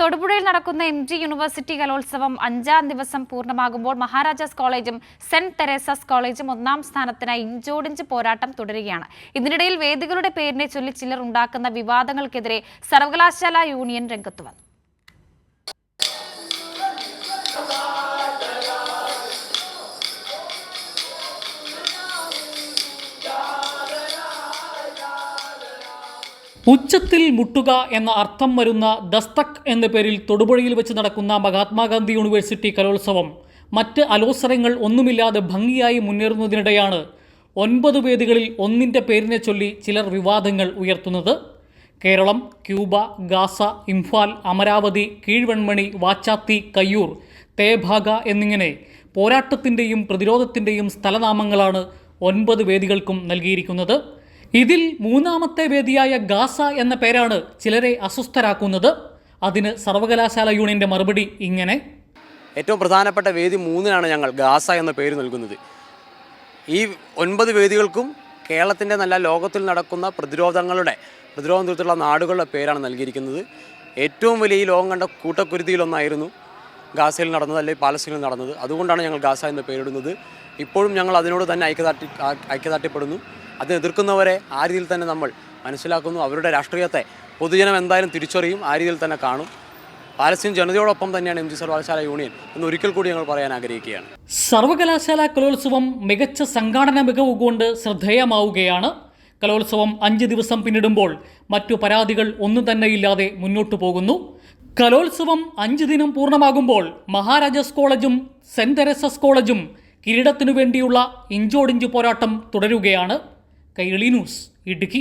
തൊടുപുഴയിൽ നടക്കുന്ന MG university കലോത്സവം 5ാം ദിവസം പൂർണ്ണമാകുമ്പോൾ മഹാരാജാസ് കോളേജും സെന്റ് തെരേസസ് കോളേജും 1ാം സ്ഥാനത്തിനായി ഇഞ്ചോടിഞ്ച് പോരാട്ടം തുടരുകയാണ്. ഇതിനിടയിൽ വേദികളുടെ പേരിനെ ചൊല്ലി ചിലർ ഉണ്ടാക്കുന്ന വിവാദങ്ങൾക്കെതിരെ സർവകലാശാല യൂണിയൻ രംഗത്ത് വന്നു. ഉച്ചത്തിൽ മുട്ടുക എന്ന അർത്ഥം വരുന്ന ദസ്തക് എന്ന പേരിൽ തൊടുപുഴയിൽ വെച്ച് നടക്കുന്ന മഹാത്മാഗാന്ധി യൂണിവേഴ്സിറ്റി കലോത്സവം മറ്റ് അലോസരങ്ങൾ ഒന്നുമില്ലാതെ ഭംഗിയായി മുന്നേറുന്നതിനിടെയാണ് 9 വേദികളിൽ ഒന്നിൻ്റെ പേരിനെ ചൊല്ലി ചിലർ വിവാദങ്ങൾ ഉയർത്തുന്നത്. കേരളം, ക്യൂബ, ഗാസ, ഇംഫാൽ, അമരാവതി, കീഴ്വെൺമണി, വാച്ചാത്തി, കയ്യൂർ, തേഭാഗ എന്നിങ്ങനെ പോരാട്ടത്തിൻ്റെയും പ്രതിരോധത്തിൻ്റെയും സ്ഥലനാമങ്ങളാണ് 9 വേദികൾക്കും നൽകിയിരിക്കുന്നത്. ഇതിൽ 3ാമത്തെ വേദിയായ ഗാസ എന്ന പേരാണ് ചിലരെ അസ്വസ്ഥരാക്കുന്നത്. അതിന് സർവകലാശാല യൂണിയന്റെ മറുപടി ഇങ്ങനെ: ഏറ്റവും പ്രധാനപ്പെട്ട വേദി 3-നാണ് ഞങ്ങൾ ഗാസ എന്ന പേര് നൽകുന്നത്. ഈ 9 വേദികൾക്കും കേരളത്തിൻ്റെ നല്ല ലോകത്തിൽ നടക്കുന്ന പ്രതിരോധം തീർത്തുള്ള നാടുകളുടെ പേരാണ് നൽകിയിരിക്കുന്നത്. ഏറ്റവും വലിയ ഈ ലോകം കണ്ട കൂട്ടക്കുരുതിയിലൊന്നായിരുന്നു ഗാസയിൽ നടന്നത്, അല്ലെങ്കിൽ പാലസ്തീനിൽ നടന്നത്. അതുകൊണ്ടാണ് ഞങ്ങൾ ഗാസ എന്ന പേരിടുന്നത്. ഇപ്പോഴും ഞങ്ങൾ അതിനോട് തന്നെ ഐക്യദാർഢ്യപ്പെടുന്നു. അതിനെ എതിർക്കുന്നവരെ ആ രീതിയിൽ തന്നെ നമ്മൾ മനസ്സിലാക്കുന്നു. അവരുടെ രാഷ്ട്രീയത്തെ പൊതുജനം എന്തായാലും തിരിച്ചറിയും, ആ രീതിയിൽ തന്നെ കാണും. പാലസ്തീൻ ജനതയോടൊപ്പം തന്നെയാണ് MG സർവകലാശാല യൂണിയൻ എന്ന് ഒരിക്കൽ കൂടി ഞങ്ങൾ പറയാൻ ആഗ്രഹിക്കുകയാണ്. സർവകലാശാല കലോത്സവം മികച്ച സംഘാടന മികവ് കൊണ്ട് ശ്രദ്ധേയമാവുകയാണ്. കലോത്സവം 5 ദിവസം പിന്നിടുമ്പോൾ മറ്റു പരാതികൾ ഒന്നും തന്നെയില്ലാതെ മുന്നോട്ടു പോകുന്നു. കലോത്സവം 5 ദിനം പൂർണ്ണമാകുമ്പോൾ മഹാരാജാസ് കോളേജും സെന്റ് തെരേസസ് കോളേജും കിരീടത്തിനു വേണ്ടിയുള്ള ഇഞ്ചോടിഞ്ച് പോരാട്ടം തുടരുകയാണ്. കൈരളി ന്യൂസ്, ഇടുക്കി.